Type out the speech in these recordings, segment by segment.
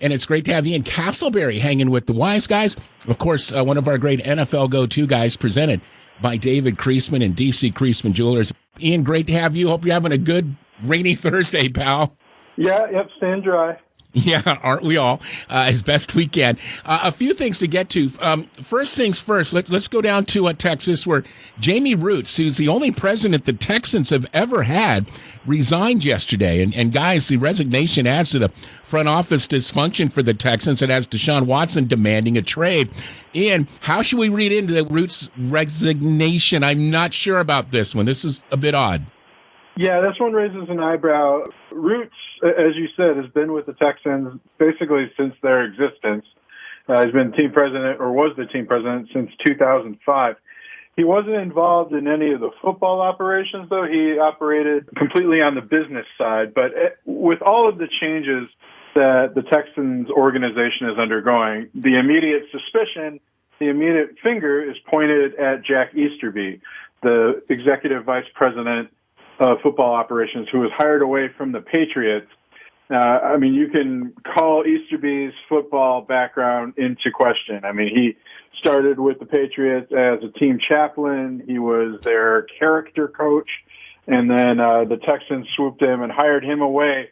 And it's great to have Ian Castleberry hanging with the Wise Guys. Of course, one of our great NFL go-to guys, presented by David Creasman and DC Creasman Jewelers. Ian, great to have you. Hope you're having a good rainy Thursday, pal. Yep, staying dry. Yeah, aren't we all? As best we can. A few things to get to. First things first, let's go down to Texas, where Jamie Roots, who's the only president the Texans have ever had, resigned yesterday. And guys, the resignation adds to the front office dysfunction for the Texans. It has Deshaun Watson demanding a trade. Ian, how should we read into the Roots resignation? I'm not sure about this one. This is a bit odd. Yeah, this one raises an eyebrow. Roots, as you said, has been with the Texans basically since their existence. He's been team president, or was the team president, since 2005. He wasn't involved in any of the football operations, though. He operated completely on the business side. But with all of the changes that the Texans organization is undergoing, the immediate suspicion, the immediate finger is pointed at Jack Easterby, the executive vice president of football operations, who was hired away from the Patriots. I mean, you can call Easterby's football background into question. I mean, he started with the Patriots as a team chaplain. He was their character coach. And then the Texans swooped him and hired him away.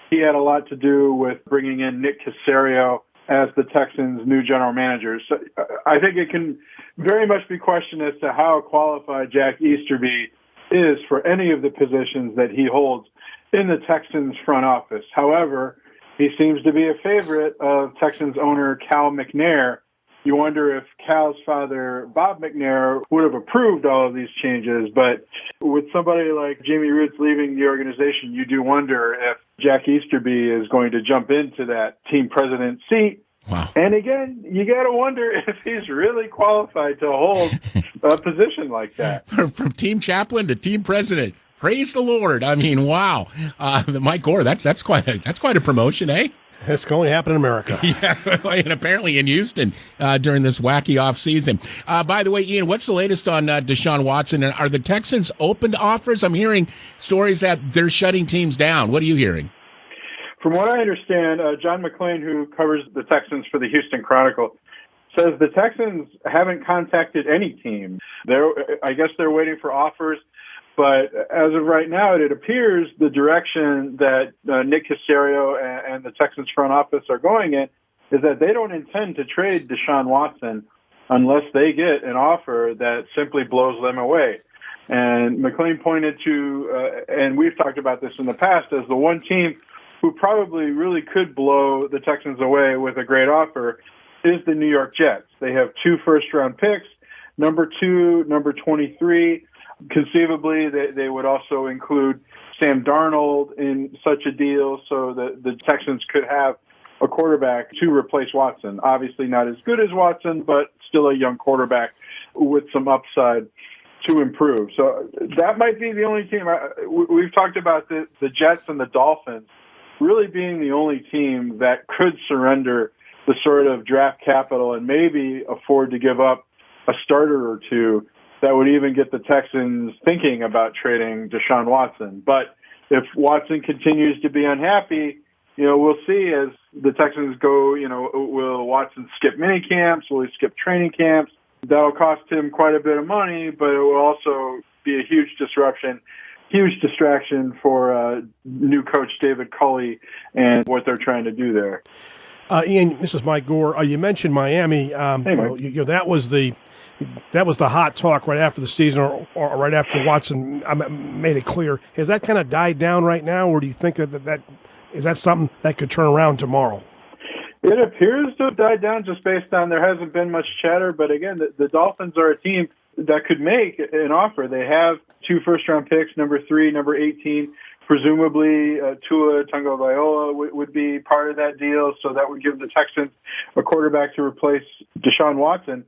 He had a lot to do with bringing in Nick Caserio as the Texans' new general manager. So I think it can very much be questioned as to how qualified Jack Easterby is for any of the positions that he holds in the Texans front office. However, he seems to be a favorite of Texans owner Cal McNair. You wonder if Cal's father, Bob McNair, would have approved all of these changes. But with somebody like Jamie Roots leaving the organization, you do wonder if Jack Easterby is going to jump into that team president seat. Wow. And again, you got to wonder if he's really qualified to hold a position like that. From team chaplain to team president. Praise the Lord. I mean, wow. Mike Gore, that's quite a promotion, eh? This can only happen in America. Yeah, and apparently in Houston during this wacky offseason. By the way, Ian, what's the latest on Deshaun Watson? And are the Texans open to offers? I'm hearing stories that they're shutting teams down. What are you hearing? From what I understand, John McClain, who covers the Texans for the Houston Chronicle, says the Texans haven't contacted any team. I guess they're waiting for offers. But as of right now, it appears the direction that Nick Caserio and the Texans front office are going in is that they don't intend to trade Deshaun Watson unless they get an offer that simply blows them away. And McClain pointed to, and we've talked about this in the past, as the one team who probably really could blow the Texans away with a great offer is the New York Jets. They have 2 first-round picks, number 2, number 23. Conceivably, they would also include Sam Darnold in such a deal so that the Texans could have a quarterback to replace Watson. Obviously not as good as Watson, but still a young quarterback with some upside to improve. So that might be the only team. We've talked about the Jets and the Dolphins really being the only team that could surrender the sort of draft capital and maybe afford to give up a starter or two that would even get the Texans thinking about trading Deshaun Watson. But if Watson continues to be unhappy, we'll see as the Texans go, will Watson skip mini camps? Will he skip training camps? That'll cost him quite a bit of money, but it will also be a huge disruption, huge distraction for new coach David Culley and what they're trying to do there. Ian, this is Mike Gore. You mentioned Miami. Hey, Mike. That was the hot talk right after the season or right after Watson made it clear. Has that kind of died down right now, or do you think that is that something that could turn around tomorrow? It appears to have died down just based on there hasn't been much chatter. But again, the Dolphins are a team that could make an offer. They have 2 first-round picks, number 3, number 18. Presumably, Tua Tagovailoa would be part of that deal, so that would give the Texans a quarterback to replace Deshaun Watson.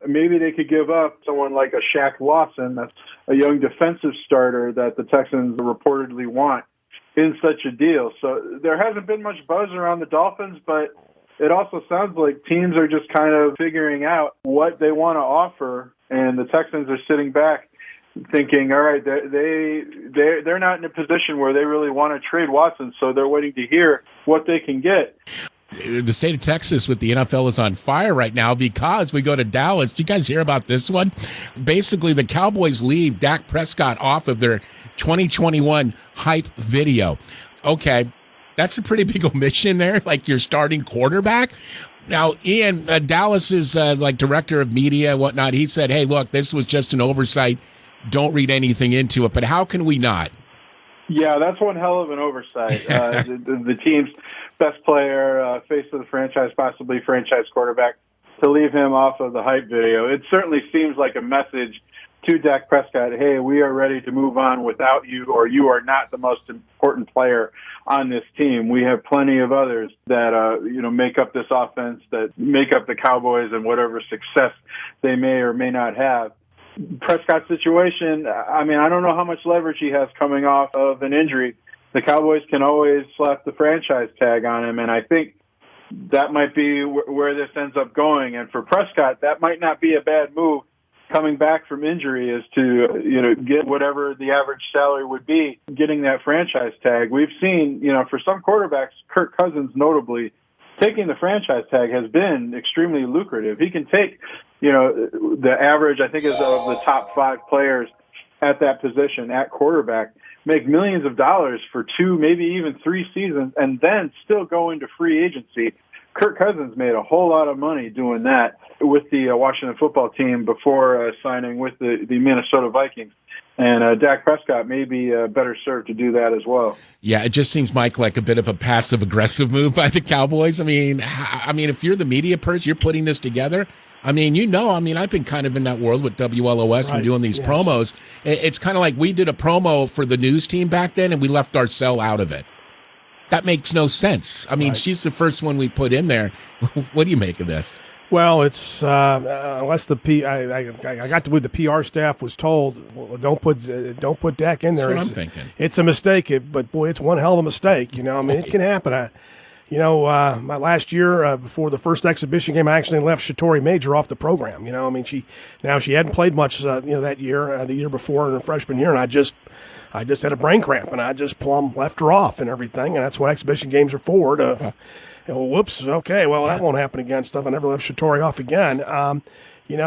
Maybe they could give up someone like a Shaq Lawson, that's a young defensive starter that the Texans reportedly want in such a deal. So there hasn't been much buzz around the Dolphins, but it also sounds like teams are just kind of figuring out what they want to offer, and the Texans are sitting back thinking, all right, they're not in a position where they really want to trade Watson, so they're waiting to hear what they can get. the state of Texas with the NFL is on fire right now because we go to Dallas. Did you guys hear about this one? Basically, the Cowboys leave Dak Prescott off of their 2021 hype video. Okay, that's a pretty big omission there, like your starting quarterback. Now, Ian, Dallas's like director of media and whatnot, he said, hey, look, this was just an oversight. Don't read anything into it. But how can we not? Yeah, that's one hell of an oversight. The team's best player, face of the franchise, possibly franchise quarterback, to leave him off of the hype video. It certainly seems like a message to Dak Prescott, hey, we are ready to move on without you, or you are not the most important player on this team. We have plenty of others that make up this offense, that make up the Cowboys and whatever success they may or may not have. Prescott's situation, I mean, I don't know how much leverage he has coming off of an injury. The Cowboys can always slap the franchise tag on him, and I think that might be where this ends up going. And for Prescott, that might not be a bad move coming back from injury, is to get whatever the average salary would be, getting that franchise tag. We've seen, for some quarterbacks, Kirk Cousins notably, taking the franchise tag has been extremely lucrative. He can take, the average, I think, is of the top 5 players at that position at quarterback, make millions of dollars for 2, maybe even 3 seasons, and then still go into free agency. Kirk Cousins made a whole lot of money doing that with the Washington football team before signing with the Minnesota Vikings. And Dak Prescott may be better served to do that as well. Yeah, it just seems, Mike, like a bit of a passive-aggressive move by the Cowboys. I mean, if you're the media person, you're putting this together. I've been kind of in that world with WLOS from doing these promos. It's kind of like we did a promo for the news team back then, and we left our cell out of it. That makes no sense. She's the first one we put in there. What do you make of this? Well, it's unless I got to believe the PR staff was told, well, don't put Dak in there. That's what I'm thinking. It's a mistake, but boy, it's one hell of a mistake. It can happen. My last year before the first exhibition game, I actually left Shatori Major off the program. She hadn't played much that year, the year before in her freshman year, and I just had a brain cramp, and I just plumb left her off and everything, and that's what exhibition games are for. Whoops, okay, well, that won't happen again. Stuff. I never left Shatori off again.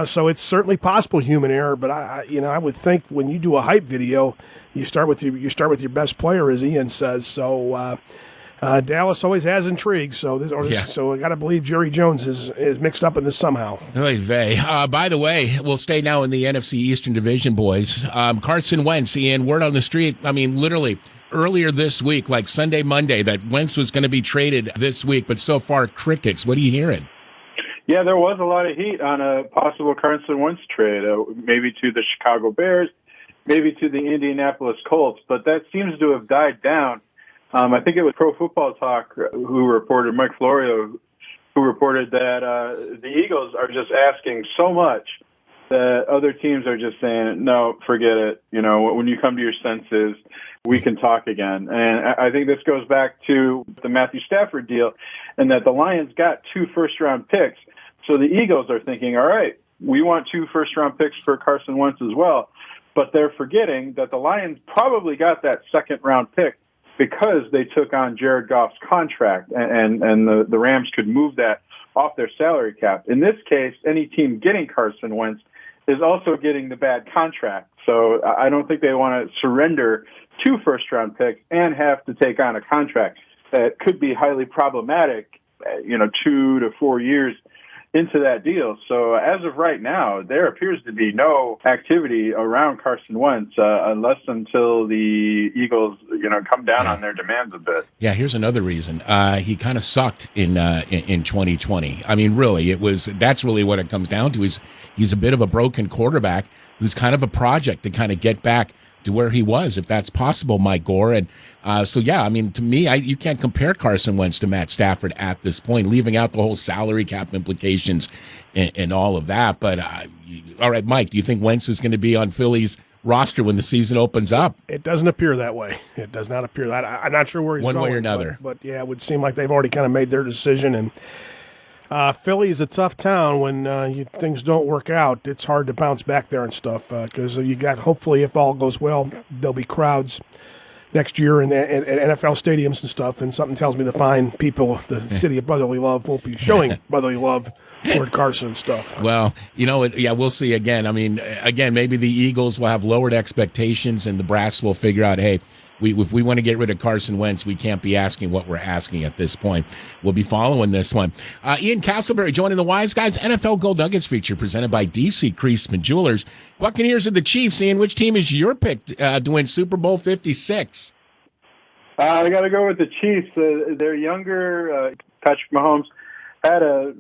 So it's certainly possible human error, but I would think when you do a hype video, you start with your best player, as Ian says. So Dallas always has intrigue. So I got to believe Jerry Jones is mixed up in this somehow. By the way, we'll stay now in the NFC Eastern Division, boys. Carson Wentz, Ian, word on the street. Literally earlier this week, like Sunday, Monday, that Wentz was going to be traded this week, but so far, crickets. What are you hearing? Yeah, there was a lot of heat on a possible Carson Wentz trade, maybe to the Chicago Bears, maybe to the Indianapolis Colts, but that seems to have died down. I think it was Pro Football Talk who reported, Mike Florio, who reported that the Eagles are just asking so much that other teams are just saying, no, forget it. When you come to your senses, we can talk again. And I think this goes back to the Matthew Stafford deal, and that the Lions got 2 first-round picks. So the Eagles are thinking, all right, we want 2 first-round picks for Carson Wentz as well. But they're forgetting that the Lions probably got that second-round pick because they took on Jared Goff's contract, and the Rams could move that off their salary cap. In this case, any team getting Carson Wentz is also getting the bad contract. So I don't think they want to surrender 2 first-round picks and have to take on a contract that could be highly problematic, 2 to 4 years into that deal. So as of right now, there appears to be no activity around Carson Wentz unless until the Eagles, come down on their demands a bit. Yeah, here's another reason. He kind of sucked in 2020. Really, that's really what it comes down to. He's a bit of a broken quarterback who's kind of a project to kind of get back to where he was, if that's possible, Mike Gore. And to me, you can't compare Carson Wentz to Matt Stafford at this point, leaving out the whole salary cap implications and all of that. But all right, Mike, do you think Wentz is going to be on Philly's roster when the season opens up? It doesn't appear that way. It does not appear that. I'm not sure where he's going. One way or another. But yeah, it would seem like they've already kind of made their decision. And Philly is a tough town when things don't work out. It's hard to bounce back there and stuff because you got, hopefully, if all goes well, there'll be crowds next year in NFL stadiums and stuff. And something tells me the fine people, the city of brotherly love, won't be showing brotherly love toward Carson and stuff. Well, we'll see again. I mean, again, maybe the Eagles will have lowered expectations and the brass will figure out, hey, if we want to get rid of Carson Wentz, we can't be asking what we're asking at this point. We'll be following this one. Ian Castleberry joining the Wise Guys NFL Gold Nuggets feature presented by DC Creasman Jewelers. Buccaneers and the Chiefs. Ian, which team is your pick to win Super Bowl 56? I got to go with the Chiefs. They're younger. Patrick Mahomes had a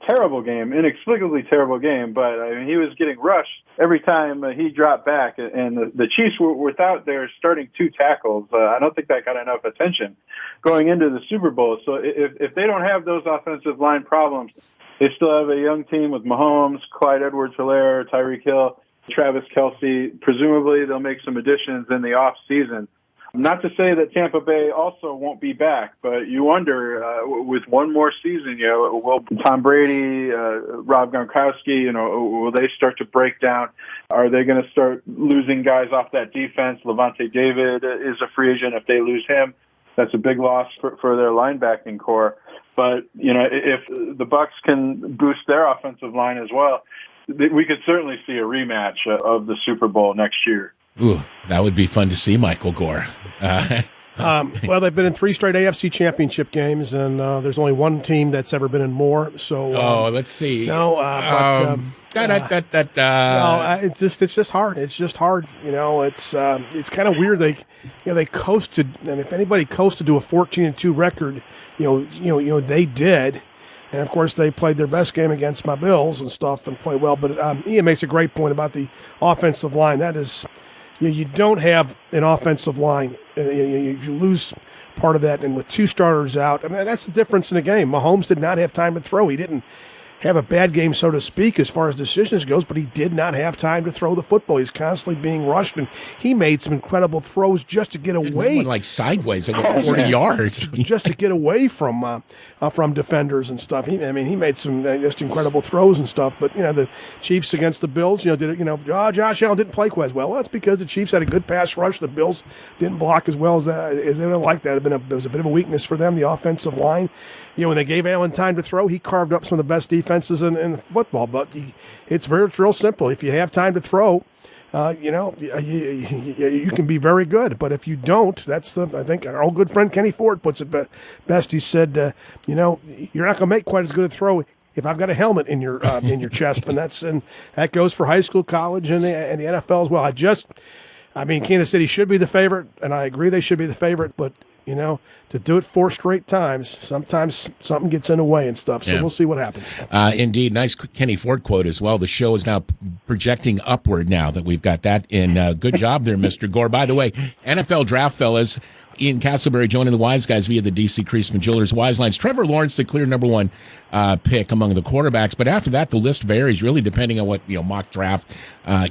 terrible game, inexplicably terrible game, but I mean, he was getting rushed every time he dropped back, and the Chiefs were without their starting 2 tackles. I don't think that got enough attention going into the Super Bowl. So if they don't have those offensive line problems, they still have a young team with Mahomes, Clyde Edwards-Helaire, Tyreek Hill, Travis Kelce. Presumably they'll make some additions in the off season. Not to say that Tampa Bay also won't be back, but you wonder, with one more season, will Tom Brady, Rob Gronkowski, will they start to break down? Are they going to start losing guys off that defense? Levante David is a free agent. If they lose him, that's a big loss for their linebacking core. But, if the Bucs can boost their offensive line as well, we could certainly see a rematch of the Super Bowl next year. Ooh, that would be fun to see, Michael Gore. Well, they've been in 3 straight AFC championship games, and there's only one team that's ever been in more. So, let's see. It's just hard. It's just hard. It's kind of weird. They coasted, and if anybody coasted to a 14-2 record, they did. And, of course, they played their best game against my Bills and stuff and played well. But Ian makes a great point about the offensive line. That is, you don't have an offensive line. You lose part of that. And with 2 starters out, I mean, that's the difference in the game. Mahomes did not have time to throw. He didn't have a bad game, so to speak, as far as decisions goes, but he did not have time to throw the football. He's constantly being rushed, and he made some incredible throws just to get away. Like sideways, like 40 yards. Just to get away from defenders and stuff. He made some just incredible throws and stuff. But, the Chiefs against the Bills, Josh Allen didn't play quite as well. Well, it's because the Chiefs had a good pass rush. The Bills didn't block as well as they would have liked that. It was a bit of a weakness for them, the offensive line. When they gave Allen time to throw, he carved up some of the best defenses in football. But it's real simple. If you have time to throw, you can be very good. But if you don't, I think our old good friend Kenny Ford puts it best. He said, you're not going to make quite as good a throw if I've got a helmet in your chest. And that goes for high school, college, and the NFL as well. Kansas City should be the favorite, and I agree they should be the favorite. But to do it 4 straight times, sometimes something gets in the way and stuff. So We'll see what happens. Indeed. Nice Kenny Ford quote as well. The show is now projecting upward now that we've got that in. Good job there, Mr. Gore. By the way, NFL draft fellas, Ian Castleberry joining the Wise Guys via the DC Creasman Jewelers Wise Lines. Trevor Lawrence, the clear number 1 pick among the quarterbacks. But after that, the list varies really depending on what mock draft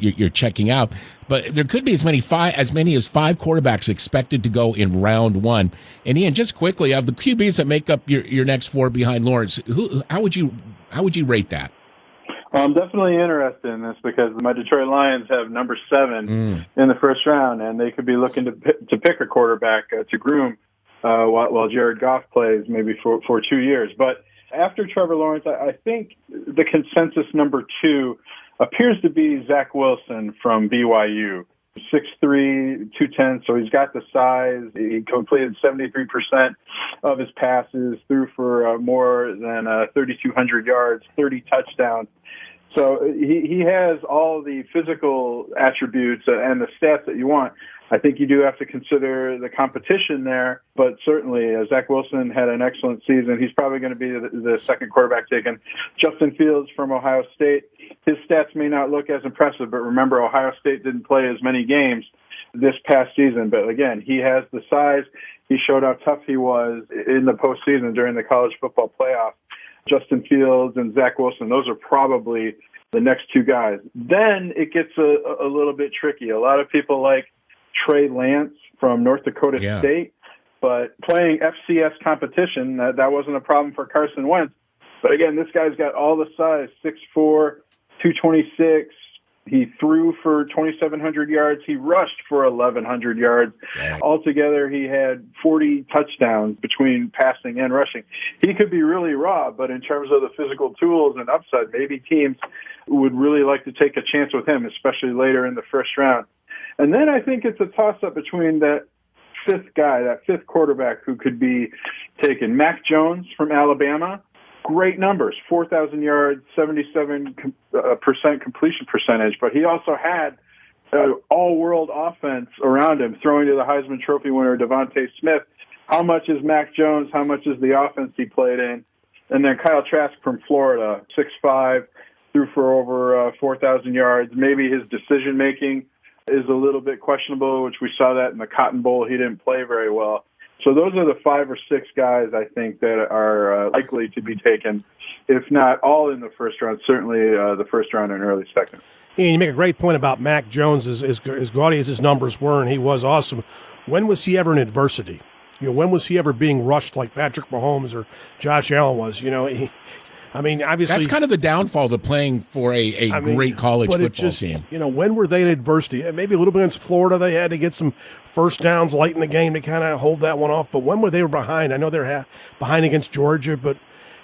you're checking out. But there could be as many as 5 quarterbacks expected to go in round 1. And Ian, just quickly, of the QBs that make up your next 4 behind Lawrence, how would you rate that? I'm definitely interested in this because my Detroit Lions have number 7 in the first round, and they could be looking to pick a quarterback to groom while Jared Goff plays maybe for 2 years. But after Trevor Lawrence, I think the consensus number 2 appears to be Zach Wilson from BYU. 6'3", 210, so he's got the size. He completed 73% of his passes, threw for more than 3,200 yards, 30 touchdowns. So he has all the physical attributes and the stats that you want. I think you do have to consider the competition there, but certainly Zach Wilson had an excellent season. He's probably going to be the second quarterback taken. Justin Fields from Ohio State, his stats may not look as impressive, but remember, Ohio State didn't play as many games this past season. But again, he has the size. He showed how tough he was in the postseason during the college football playoff. Justin Fields and Zach Wilson, those are probably the next 2 guys. Then it gets a little bit tricky. A lot of people like Trey Lance from North Dakota State, but playing FCS competition, that wasn't a problem for Carson Wentz. But again, this guy's got all the size, 6'4", 226. He threw for 2,700 yards. He rushed for 1,100 yards. Dang. Altogether, he had 40 touchdowns between passing and rushing. He could be really raw, but in terms of the physical tools and upside, maybe teams would really like to take a chance with him, especially later in the first round. And then I think it's a toss-up between that fifth guy, that fifth quarterback who could be taken. Mac Jones from Alabama. Great numbers, 4,000 yards, 77% completion percentage, but he also had an all-world offense around him, throwing to the Heisman Trophy winner, Devontae Smith. How much is Mac Jones? How much is the offense he played in? And then Kyle Trask from Florida, 6'5", threw for over 4,000 yards. Maybe his decision-making is a little bit questionable, which we saw that in the Cotton Bowl. He didn't play very well. So those are the 5 or 6 guys I think that are likely to be taken, if not all in the first round, certainly the first round and early second. Yeah, you make a great point about Mac Jones, as gaudy as his numbers were, and he was awesome. When was he ever in adversity? When was he ever being rushed like Patrick Mahomes or Josh Allen was? Obviously that's kind of the downfall to playing for a great college football team. When were they in adversity? Maybe a little bit against Florida, they had to get some first downs late in the game to kind of hold that one off. But when were they behind? I know they're behind against Georgia, but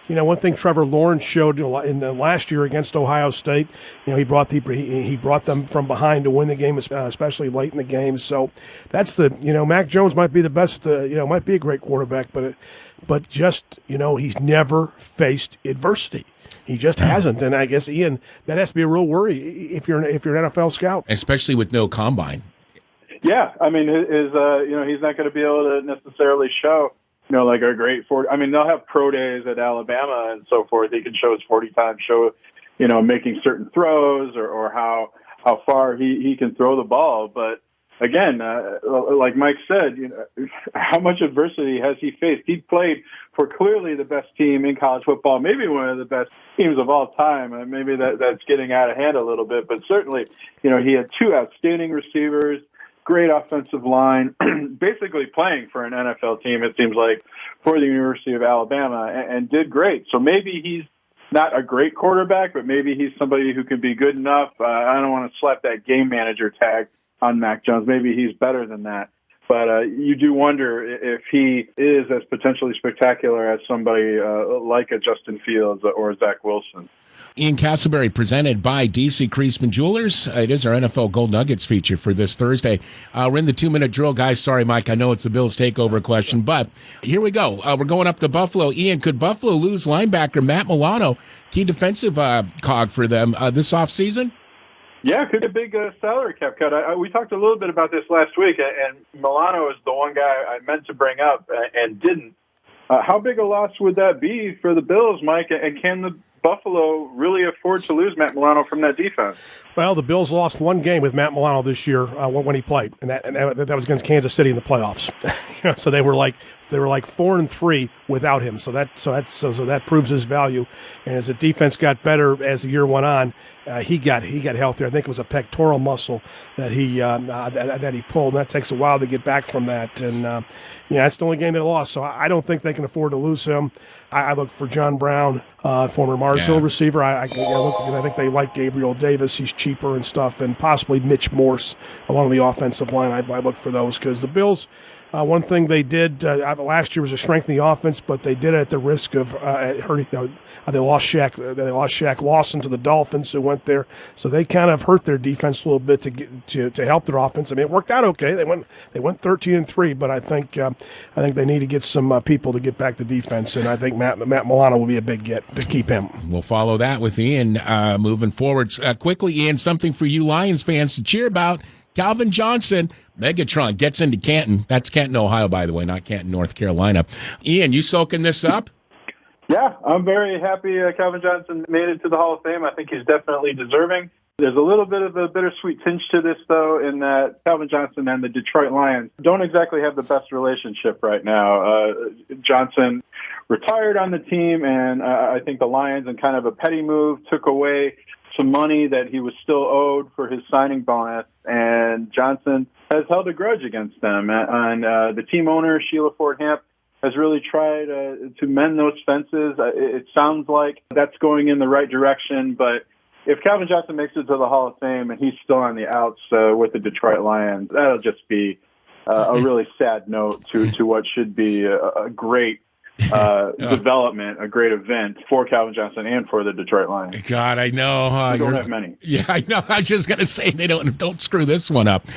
one thing Trevor Lawrence showed in the last year against Ohio State, he brought them from behind to win the game, especially late in the game. So that's Mac Jones might be the best, might be a great quarterback, but just he's never faced adversity. He just hasn't, and I guess Ian, that has to be a real worry if you're an NFL scout, especially with no combine. Yeah, I mean, he's not going to be able to necessarily show. Like a great 40. I mean, they'll have pro days at Alabama and so forth. He can show his 40 time, show, making certain throws or how far he can throw the ball. But again, like Mike said, how much adversity has he faced? He played for clearly the best team in college football, maybe one of the best teams of all time. Maybe that's getting out of hand a little bit, but certainly, he had 2 outstanding receivers. Great offensive line, basically playing for an NFL team, it seems like, for the University of Alabama, and did great. So maybe he's not a great quarterback, but maybe he's somebody who can be good enough. I don't want to slap that game manager tag on Mac Jones. Maybe he's better than that. But you do wonder if he is as potentially spectacular as somebody like a Justin Fields or Zach Wilson. Ian Castleberry, presented by DC Creasman Jewelers. It is our NFL Gold Nuggets feature for this Thursday. We're in the 2-minute drill, guys. Sorry, Mike, I know it's a Bills takeover question, but here we go. We're going up to Buffalo. Ian, could Buffalo lose linebacker Matt Milano, key defensive cog for them this offseason? Yeah, could be a big salary cap cut. We talked a little bit about this last week, and Milano is the one guy I meant to bring up and didn't. How big a loss would that be for the Bills, Mike, and can the Buffalo really afford to lose Matt Milano from that defense? Well, the Bills lost one game with Matt Milano this year when he played, and that was against Kansas City in the playoffs. So they were like 4-3 without him. So that proves his value. And as the defense got better as the year went on, he got healthier. I think it was a pectoral muscle that he pulled, and that takes a while to get back from that. And that's the only game they lost. So I don't think they can afford to lose him. I look for John Brown, former Marshall receiver. I look because I think they like Gabriel Davis. He's cheaper and stuff, and possibly Mitch Morse along the offensive line. I look for those because the Bills. One thing they did last year was to strengthen the offense, but they did it at the risk of hurting. They lost Shaq Lawson to the Dolphins, who went there, so they kind of hurt their defense a little bit to help their offense. I mean, it worked out okay. They went 13-3, but I think they need to get some people to get back to defense, and I think Matt Milano will be a big get to keep him. We'll follow that with Ian moving forward. Quickly, Ian, something for you Lions fans to cheer about. Calvin Johnson, Megatron, gets into Canton. That's Canton, Ohio, by the way, not Canton, North Carolina. Ian, you soaking this up? Yeah, I'm very happy Calvin Johnson made it to the Hall of Fame. I think he's definitely deserving. There's a little bit of a bittersweet tinge to this, though, in that Calvin Johnson and the Detroit Lions don't exactly have the best relationship right now. Johnson retired on the team, and I think the Lions, in kind of a petty move, took away some money that he was still owed for his signing bonus, and Johnson has held a grudge against them. And the team owner, Sheila Ford Hamp, has really tried to mend those fences. It sounds like that's going in the right direction, but if Calvin Johnson makes it to the Hall of Fame and he's still on the outs with the Detroit Lions, that'll just be a really sad note to what should be a great development, a great event for Calvin Johnson and for the Detroit Lions. God, I know. We don't have many. Yeah, I know. I was just going to say they don't screw this one up.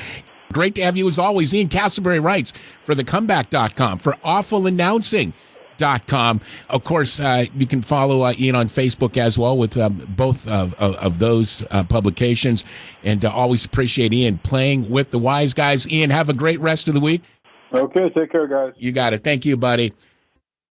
Great to have you as always. Ian Castleberry writes for thecomeback.com, for awfulannouncing.com. Of course, you can follow Ian on Facebook as well with both of those publications. And always appreciate Ian playing with the wise guys. Ian, have a great rest of the week. Okay, take care, guys. You got it. Thank you, buddy.